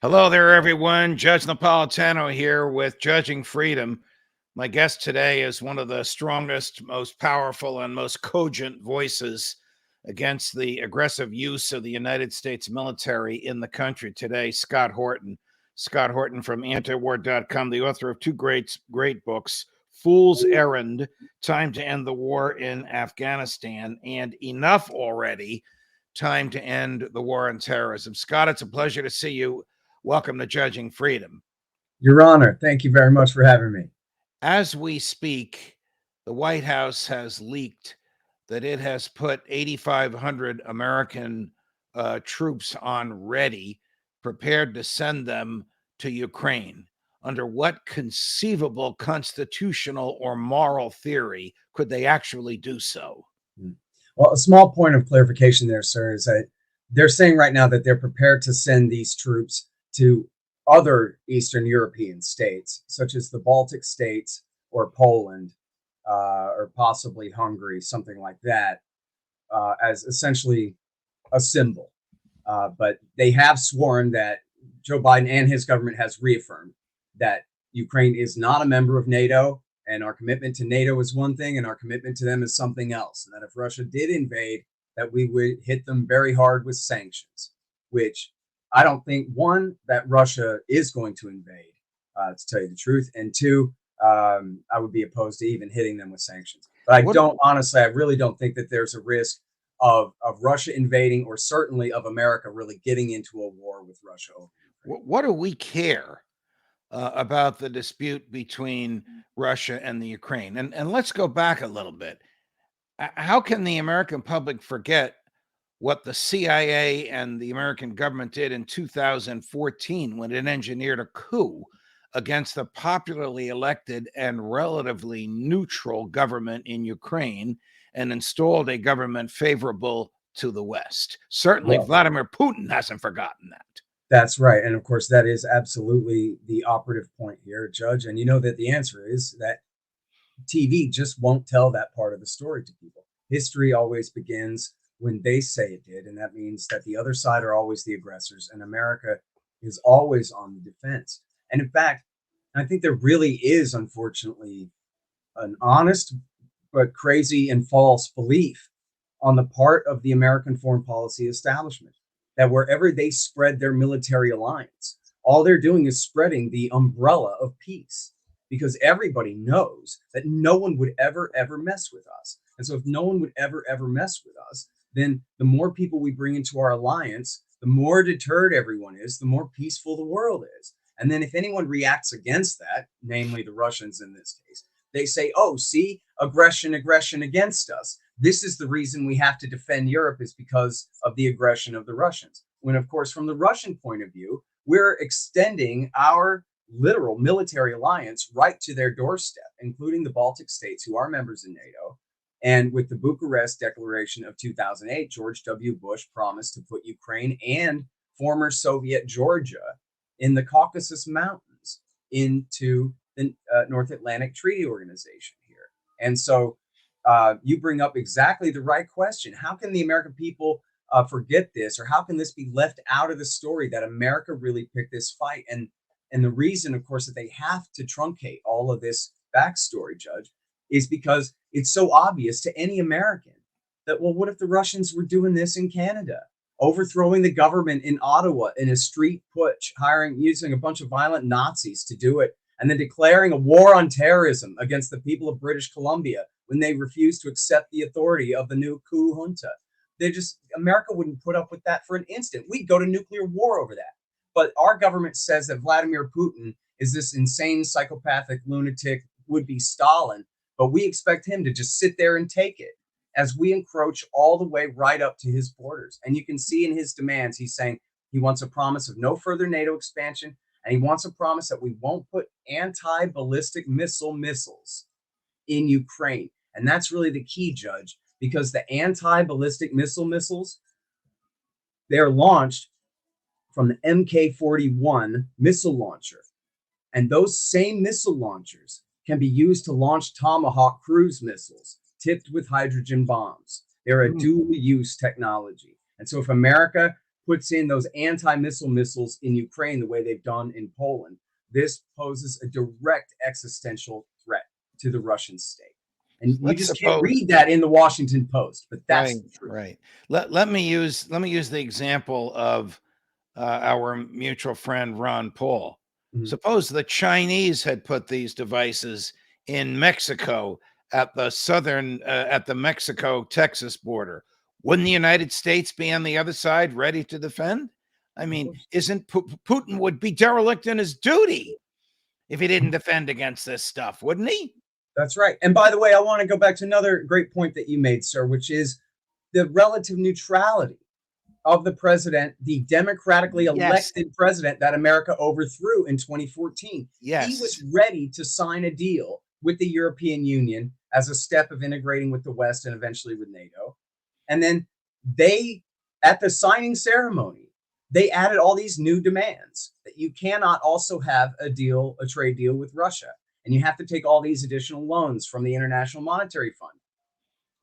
Hello there, everyone. Judge Napolitano here with Judging Freedom. My guest today is one of the strongest, most powerful, and most cogent voices against the aggressive use of the United States military in the country today, Scott Horton. Scott Horton from antiwar.com, the author of two great books, Fool's Errand, Time to End the War in Afghanistan, and Enough Already, Time to End the War on Terrorism. Scott, it's a pleasure to see you. Welcome to Judging Freedom. Your Honor, thank you very much for having me. As we speak, the White House has leaked that it has put 8,500 American troops on ready, prepared to send them to Ukraine. Under what conceivable constitutional or moral theory could they actually do so? Well, a small point of clarification there, sir, is that they're saying right now that they're prepared to send these troops to other Eastern European states, such as the Baltic states or Poland, or possibly Hungary, something like that, as essentially a symbol. But they have sworn that Joe Biden and his government has reaffirmed that Ukraine is not a member of NATO, and our commitment to NATO is one thing, and our commitment to them is something else. And that if Russia did invade, that we would hit them very hard with sanctions, which I don't think, one, that Russia is going to invade, to tell you the truth, and two, I would be opposed to even hitting them with sanctions. But I really don't think that there's a risk of Russia invading, or certainly of America really getting into a war with Russia. What do we care about the dispute between Russia and the Ukraine? And let's go back a little bit. How can the American public forget what the CIA and the American government did in 2014 when it engineered a coup against the popularly elected and relatively neutral government in Ukraine and installed a government favorable to the West? Certainly, Vladimir Putin hasn't forgotten that. That's right. And of course, that is absolutely the operative point here, Judge. And you know that the answer is that TV just won't tell that part of the story to people. History always begins when they say it did, and that means that the other side are always the aggressors, and America is always on the defense. And in fact, I think there really is, unfortunately, an honest but crazy and false belief on the part of the American foreign policy establishment that wherever they spread their military alliance, all they're doing is spreading the umbrella of peace, because everybody knows that no one would ever mess with us. And so if no one would ever mess with us, then the more people we bring into our alliance, the more deterred everyone is, the more peaceful the world is. And then if anyone reacts against that, namely the Russians in this case, they say, oh, see, aggression against us. This is the reason we have to defend Europe, is because of the aggression of the Russians. When, of course, from the Russian point of view, we're extending our literal military alliance right to their doorstep, including the Baltic states, who are members in NATO. And with the Bucharest Declaration of 2008, George W. Bush promised to put Ukraine and former Soviet Georgia in the Caucasus Mountains into the North Atlantic Treaty Organization here. And so you bring up exactly the right question. How can the American people forget this, or how can this be left out of the story that America really picked this fight? And the reason, of course, that they have to truncate all of this backstory, Judge, is because it's so obvious to any American that, well, what if the Russians were doing this in Canada, overthrowing the government in Ottawa in a street putsch, using a bunch of violent Nazis to do it, and then declaring a war on terrorism against the people of British Columbia when they refused to accept the authority of the new coup junta? America wouldn't put up with that for an instant. We'd go to nuclear war over that. But our government says that Vladimir Putin is this insane, psychopathic, lunatic, would-be Stalin, but we expect him to just sit there and take it as we encroach all the way right up to his borders. And you can see in his demands, he's saying he wants a promise of no further NATO expansion, and he wants a promise that we won't put anti-ballistic missiles in Ukraine. And that's really the key, Judge, because the anti-ballistic missiles, they're launched from the MK-41 missile launcher. And those same missile launchers can be used to launch Tomahawk cruise missiles tipped with hydrogen bombs. They're a dual use technology. And so if America puts in those anti-missile missiles in Ukraine the way they've done in Poland, this poses a direct existential threat to the Russian state. And you Let's just can't suppose. read that in the Washington Post, but that's Right, the truth. right. Let me use the example of our mutual friend Ron Paul. Mhm. Suppose the Chinese had put these devices in Mexico at the Mexico-Texas border. Wouldn't the United States be on the other side, ready to defend? I Of mean, course. isn't Putin would be derelict in his duty if he didn't defend against this stuff, wouldn't he? That's right. And by the way, I want to go back to another great point that you made, sir, which is the relative neutrality of the president, the democratically Yes, elected president that America overthrew in 2014. He was yes. ready to sign a deal with the European Union as a step of integrating with the West and eventually with NATO. And then they, at the signing ceremony, they added all these new demands that you cannot also have a trade deal with Russia. And you have to take all these additional loans from the International Monetary Fund.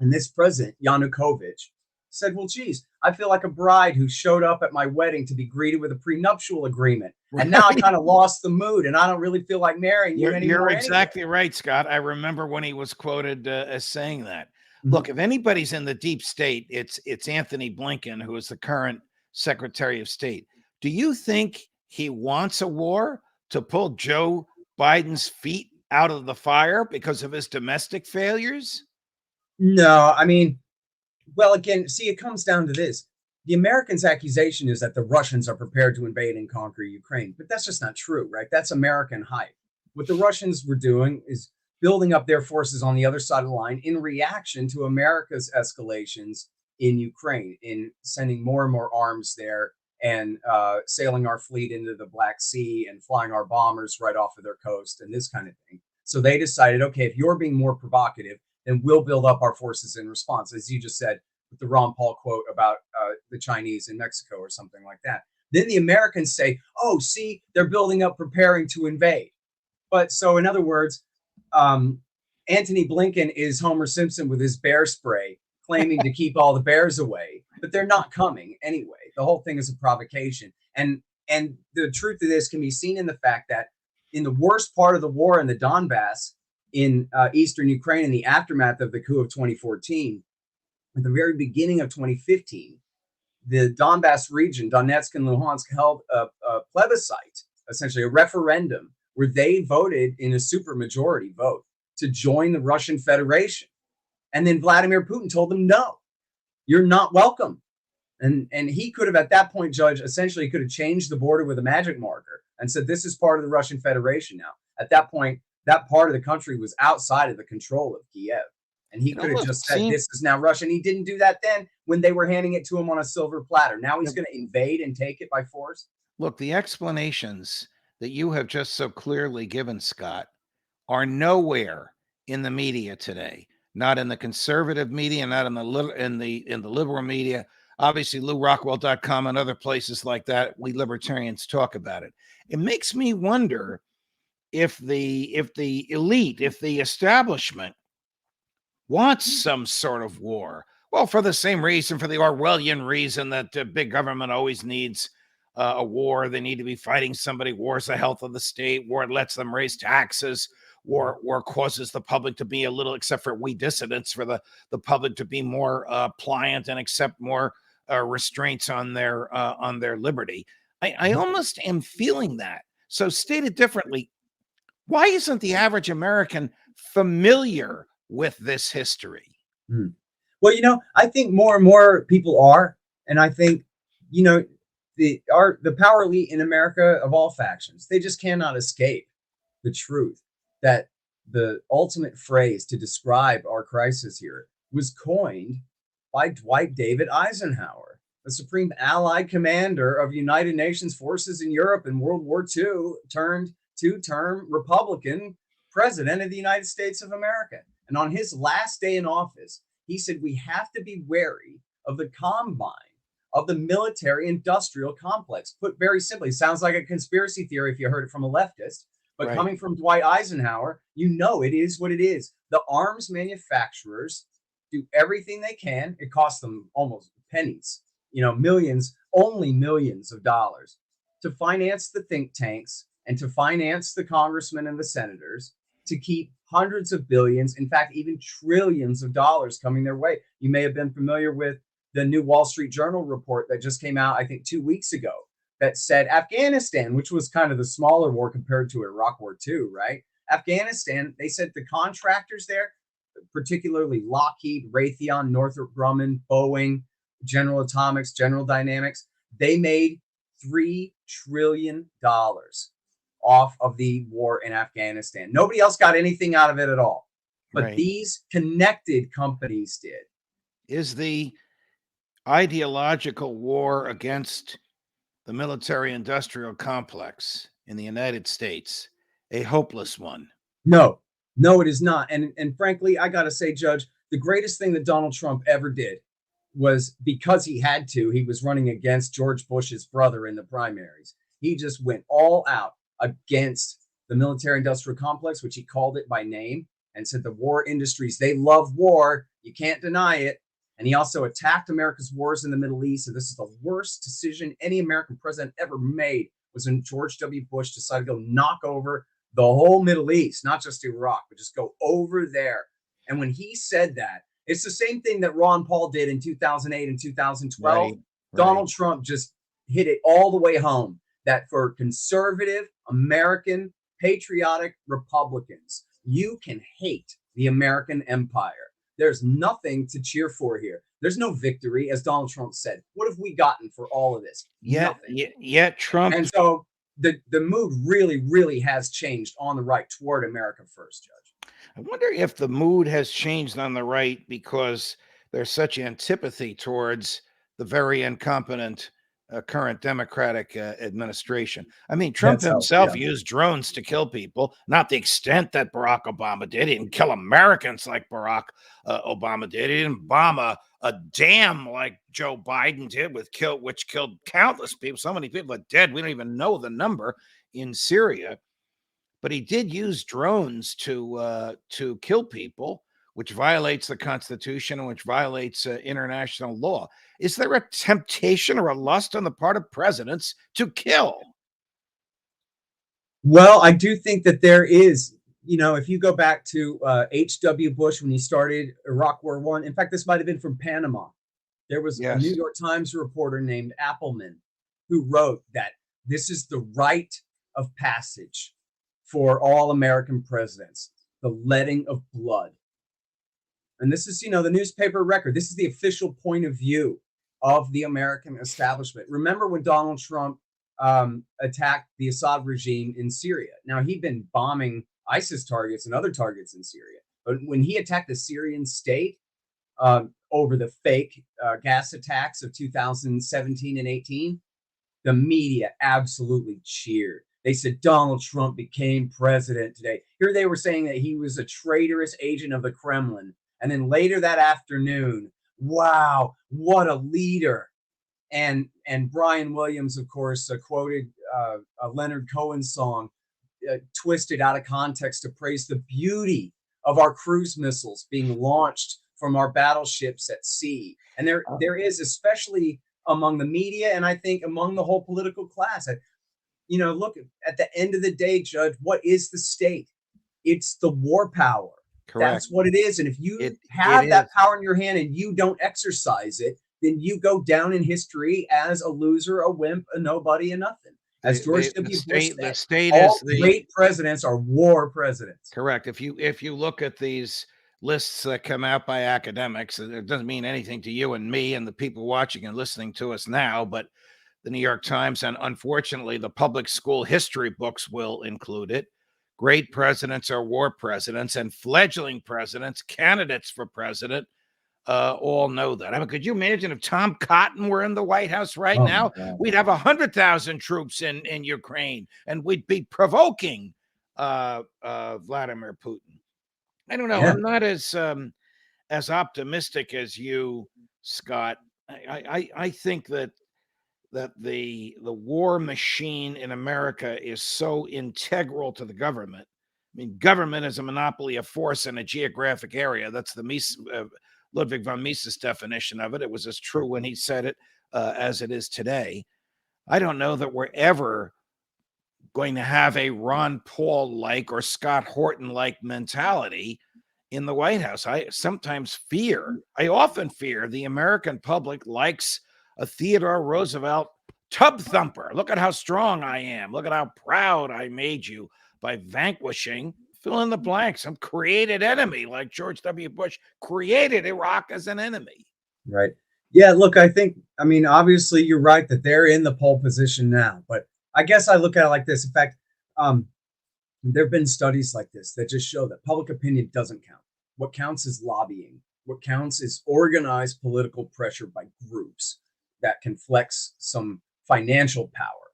And this president, Yanukovych, said, well, geez, I feel like a bride who showed up at my wedding to be greeted with a prenuptial agreement. And now I Right. kind of lost the mood and I don't really feel like marrying you You're anymore anyway. exactly right, Scott. I remember when he was quoted as saying that. Mhm. Look, if anybody's in the deep state, it's Anthony Blinken, who is the current Secretary of State. Do you think he wants a war to pull Joe Biden's feet out of the fire because of his domestic failures? No, I mean, well, again, see, it comes down to this. The Americans' accusation is that the Russians are prepared to invade and conquer Ukraine, but that's just not true, right? That's American hype. What the Russians were doing is building up their forces on the other side of the line in reaction to America's escalations in Ukraine, in sending more and more arms there and sailing our fleet into the Black Sea and flying our bombers right off of their coast and this kind of thing. So they decided, okay, if you're being more provocative, then we'll build up our forces in response, as you just said with the Ron Paul quote about the Chinese in Mexico or something like that. Then the Americans say, oh, see, they're building up, preparing to invade. But so, in other words, um, Anthony Blinken is Homer Simpson with his bear spray, claiming to keep all the bears away, but they're not coming anyway. The whole thing is a provocation. And the truth of this can be seen in the fact that in the worst part of the war in the Donbass, in eastern Ukraine, in the aftermath of the coup of 2014, at the very beginning of 2015, the Donbass region, Donetsk and Luhansk, held a plebiscite, essentially a referendum, where they voted in a supermajority vote to join the Russian Federation. And then Vladimir Putin told them, no, you're not welcome. And he could have, at that point, Judge, essentially could have changed the border with a magic marker and said, this is part of the Russian Federation now. At that point, that part of the country was outside of the control of Kiev. And he It could have almost just said, seems this is now Russian. He didn't do that then when they were handing it to him on a silver platter. Now he's going to invade and take it by force. look, the explanations that you have just so clearly given, Scott, are nowhere in the media today. Not in the conservative media, not in the liberal media. Obviously, LouRockwell.com and other places like that, we libertarians talk about it. It makes me wonder if the elite, if the establishment wants some sort of war. Well, for the same reason, for the Orwellian reason that big government always needs a war. They need to be fighting somebody. War's the health of the state. War lets them raise taxes. War causes the public to be a little, except for we dissidents, for the public to be more pliant and accept more restraints on their liberty. I almost am feeling that. So stated differently, why isn't the average American familiar with this history? Hmm. Well, I think more and more people are, and I think, you know, the power elite in America of all factions, they just cannot escape the truth that the ultimate phrase to describe our crisis here was coined by Dwight David Eisenhower, the Supreme Allied Commander of United Nations forces in Europe in World War II, turned two-term Republican president of the United States of America. And on his last day in office, he said, we have to be wary of the combine of the military industrial complex. Put very simply, sounds like a conspiracy theory if you heard it from a leftist, but Right. coming from Dwight Eisenhower, it is what it is. The arms manufacturers do everything they can. It costs them almost pennies millions, only millions of dollars to finance the think tanks and to finance the congressmen and the senators to keep hundreds of billions, in fact, even trillions of dollars coming their way. You may have been familiar with the new Wall Street Journal report that just came out, I think, 2 weeks ago, that said Afghanistan, which was kind of the smaller war compared to Iraq War II, right? Afghanistan, they said the contractors there, particularly Lockheed, Raytheon, Northrop Grumman, Boeing, General Atomics, General Dynamics, they made $3 trillion off of the war in Afghanistan. Nobody else got anything out of it at all. But Right. these connected companies did. Is the ideological war against the military industrial complex in the United States a hopeless one? No, no, it is not. And frankly, I got to say, Judge, the greatest thing that Donald Trump ever did was because he had to. He was running against George Bush's brother in the primaries. He just went all out against the military industrial complex, which he called it by name, and said the war industries, they love war. You can't deny it. And he also attacked America's wars in the Middle East. And this is the worst decision any American president ever made, was when George W. Bush decided to go knock over the whole Middle East, not just Iraq, but just go over there. And when he said that, it's the same thing that Ron Paul did in 2008 and 2012. Right. Donald Trump just hit it all the way home that for conservative, American, patriotic Republicans, you can hate the American empire. There's nothing to cheer for here. There's no victory, as Donald Trump said. What have we gotten for all of this? Nothing. Yet Trump. And so the mood really, really has changed on the right toward America first, Judge. I wonder if the mood has changed on the right because there's such antipathy towards the very incompetent current Democratic administration. I mean, Trump himself used drones to kill people, not the extent that Barack Obama did. He didn't kill Americans like Barack Obama did. He didn't bomb a dam like Joe Biden did, which killed countless people. So many people are dead. We don't even know the number in Syria. But he did use drones to kill people, which violates the Constitution and which violates international law. Is there a temptation or a lust on the part of presidents to kill? Well, I do think that there is. If you go back to H.W. Bush when he started Iraq War I, in fact, this might have been from Panama. There was a New York Times reporter named Appleman who wrote that this is the rite of passage for all American presidents, the letting of blood. And this is, the newspaper record. This is the official point of view of the American establishment. Remember when Donald Trump attacked the Assad regime in Syria? Now, he'd been bombing ISIS targets and other targets in Syria. But when he attacked the Syrian state over the fake gas attacks of 2017 and 18, the media absolutely cheered. They said Donald Trump became president today. Here they were saying that he was a traitorous agent of the Kremlin. And then later that afternoon, wow, what a leader. And Brian Williams, of course, quoted a Leonard Cohen song, twisted out of context to praise the beauty of our cruise missiles being launched from our battleships at sea. And there is, especially among the media and I think among the whole political class, look, at the end of the day, Judge, what is the state? It's the war power. Correct. That's what it is. And if you have that power in your hand and you don't exercise it, then you go down in history as a loser, a wimp, a nobody, a nothing. As George W. Bush said, all great presidents are war presidents. Correct. If you look at these lists that come out by academics, it doesn't mean anything to you and me and the people watching and listening to us now, but the New York Times and unfortunately the public school history books will include it. Great presidents are war presidents, and fledgling presidents, candidates for president, all know that. I mean, could you imagine if Tom Cotton were in the White House right now? We'd have 100,000 troops in Ukraine, and we'd be provoking Vladimir Putin. I don't know. Yeah. I'm not as optimistic as you, Scott. I think that the war machine in America is so integral to the government. I mean, government is a monopoly of force in a geographic area. That's the Ludwig von Mises' definition of it. It was as true when he said it as it is today. I don't know that we're ever going to have a Ron Paul-like or Scott Horton-like mentality in the White House. I often fear the American public likes a Theodore Roosevelt tub thumper. Look at how strong I am. Look at how proud I made you by vanquishing, fill in the blank, some created enemy like George W. Bush created Iraq as an enemy. Right. Yeah, look, I mean, obviously you're right that they're in the pole position now, but I guess I look at it like this. In fact, there have been studies like this that just show that public opinion doesn't count. What counts is lobbying. What counts is organized political pressure by groups that can flex some financial power.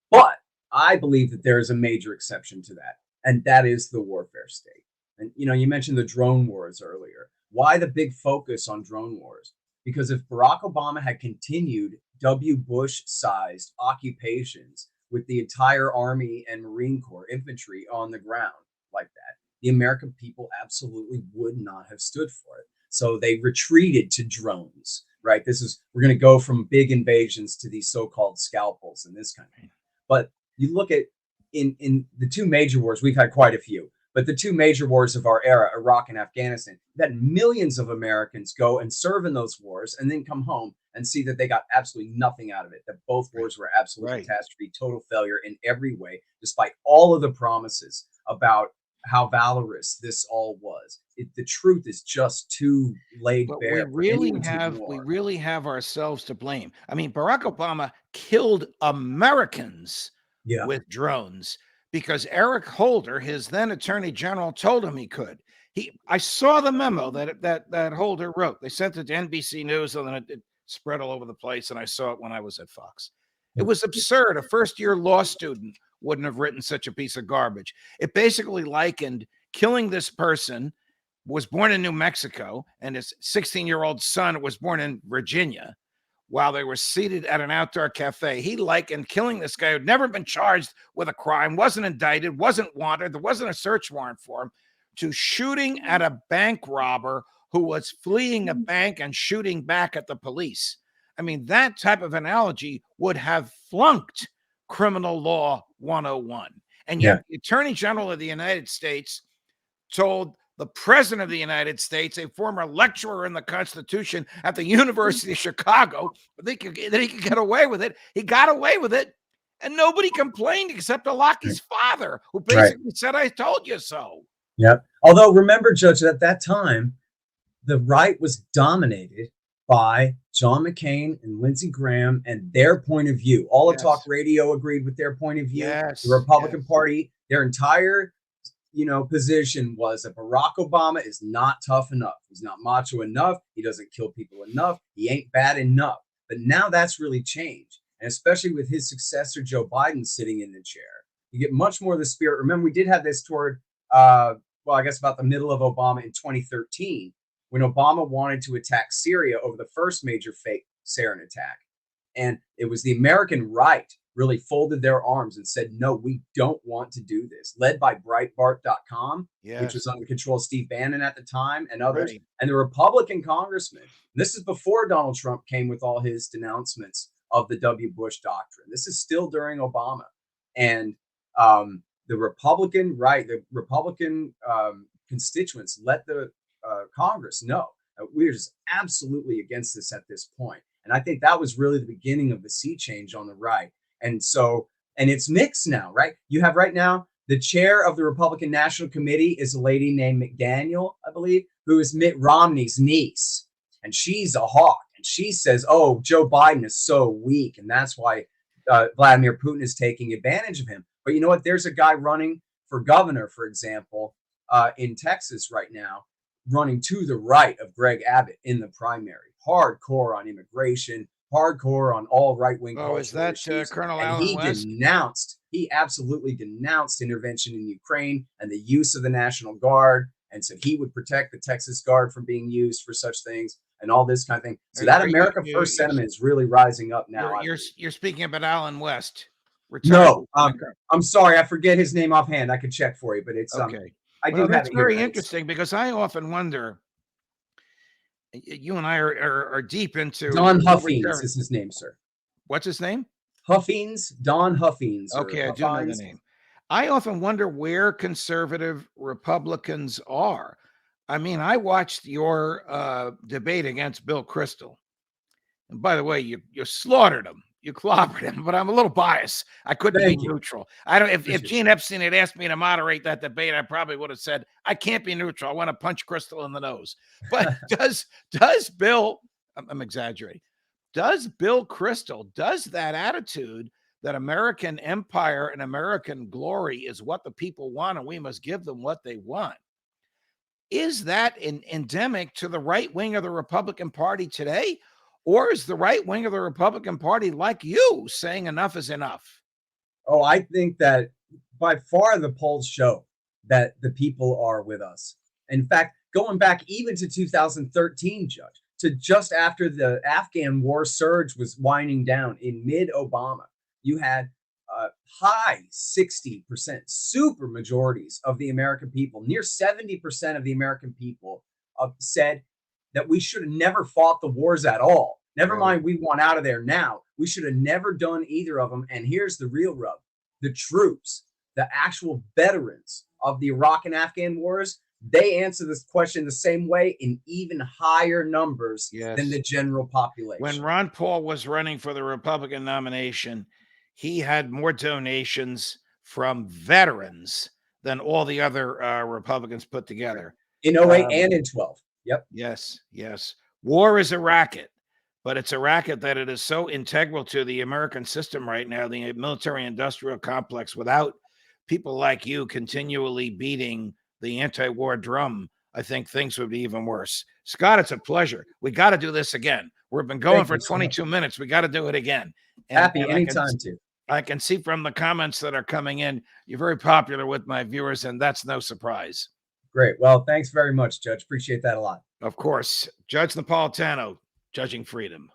But I believe that there is a major exception to that, and that is the warfare state. And, you mentioned the drone wars earlier. Why the big focus on drone wars? Because if Barack Obama had continued W. Bush-sized occupations with the entire Army and Marine Corps infantry on the ground like that, the American people absolutely would not have stood for it. So they retreated to drones, right? We're going to go from big invasions to these so-called scalpels and this kind of thing. But you look at in the two major wars, we've had quite a few, but the two major wars of our era, Iraq and Afghanistan, that millions of Americans go and serve in those wars and then come home and see that they got absolutely nothing out of it, that both wars were absolute catastrophe, total failure in every way, despite all of the promises about how valorous this all was. The truth is just too laid bare. We really have ourselves to blame. I mean, Barack Obama killed Americans with drones because Eric Holder, his then attorney general, told him he could. I saw the memo that Holder wrote. They sent it to NBC News, and then it spread all over the place, and I saw it when I was at Fox. It was absurd. A first-year law student wouldn't have written such a piece of garbage. It basically likened killing this person, was born in New Mexico, and his 16-year-old son was born in Virginia, while they were seated at an outdoor cafe. He likened killing this guy who'd never been charged with a crime, wasn't indicted, wasn't wanted, there wasn't a search warrant for him, to shooting at a bank robber who was fleeing a bank and shooting back at the police. I mean, that type of analogy would have flunked criminal law 101. And yet the Attorney General of the United States told the President of the United States, a former lecturer in the Constitution at the University of Chicago, that he could get away with it. He got away with it, and nobody complained except Alaki's father, who basically said, "I told you so." Yep. Although, remember, Judge, at that time, the right was dominated by John McCain and Lindsey Graham and their point of view. All of talk radio agreed with their point of view. The Republican Party, their entire position was that Barack Obama is not tough enough. He's not macho enough. He doesn't kill people enough. He ain't bad enough. But now that's really changed. And especially with his successor, Joe Biden, sitting in the chair, you get much more of the spirit. Remember, we did have this toward, I guess about the middle of Obama in 2013, when Obama wanted to attack Syria over the first major fake sarin attack. And it was the American right really folded their arms and said, no, we don't want to do this. Led by Breitbart.com, which was under control of Steve Bannon at the time and others, and the Republican congressman. This is before Donald Trump came with all his denouncements of the W. Bush doctrine. This is still during Obama. And the Republican constituents let the Congress know we're just absolutely against this at this point. And I think that was really the beginning of the sea change on the right. And so, and it's mixed now, right? You have right now, the chair of the Republican National Committee is a lady named McDaniel, I believe, who is Mitt Romney's niece. And she's a hawk. And she says, oh, Joe Biden is so weak. And that's why Vladimir Putin is taking advantage of him. But you know what? There's a guy running for governor, for example, in Texas right now, running to the right of Greg Abbott in the primary. Hardcore on immigration, hardcore on all right-wing culture. Is that Colonel Allen West? He absolutely denounced intervention in Ukraine and the use of the National Guard, and said he would protect the Texas Guard from being used for such things and all this kind of thing. So that America First sentiment is really rising up now. You're speaking about Allen West. No, I'm sorry, I forget his name offhand. I could check for you, but it's okay. I do have that's it very here. interesting because I often wonder, You and I are deep into Don Huffines libertarian. is his name, sir. What's his name? Huffines, Don Huffines, or Okay, I do know the Huffines. name. I often wonder where conservative Republicans are. I mean, I watched your debate against Bill Kristol. And by the way, you slaughtered him. You clobbered him, but I'm a little biased. I couldn't be Thank you. neutral. I don't. If Appreciate Gene Epstein had asked me to moderate that debate, I probably would have said I can't be neutral. I want to punch Crystal in the nose. But does Bill? I'm exaggerating. Does Bill Kristol, does that attitude that American empire and American glory is what the people want and we must give them what they want? Is that endemic to the right wing of the Republican Party today? Or is the right wing of the Republican Party like you saying enough is enough? Oh, I think that by far the polls show that the people are with us. In fact, going back even to 2013, Judge, to just after the Afghan war surge was winding down in mid Obama, you had high 60% super majorities of the American people, near 70% of the American people said that we should have never fought the wars at all. Never Right. mind, we want out of there now. We should have never done either of them. And here's the real rub: the troops, the actual veterans of the Iraq and Afghan wars, they answer this question the same way in even higher numbers than Yes. the general When population. Ron Paul was running for the Republican nomination, he had more donations from veterans than all the other Republicans put together. In 08 Um, and in 12. Yep. Yes, yes. War is a racket, but it's a racket that it is so integral to the American system right now, the military industrial complex. Without people like you continually beating the anti war drum, I think things would be even worse. Scott, it's a pleasure. We got to do this again. We've been going Thank for you so much. 22 minutes. We got to do it again. Happy And anytime to. I can see from the comments that are coming in, you're very popular with my viewers, and that's no surprise. Great. Well, thanks very much, Judge. Appreciate that a lot. Of course, Judge Napolitano, Judging Freedom.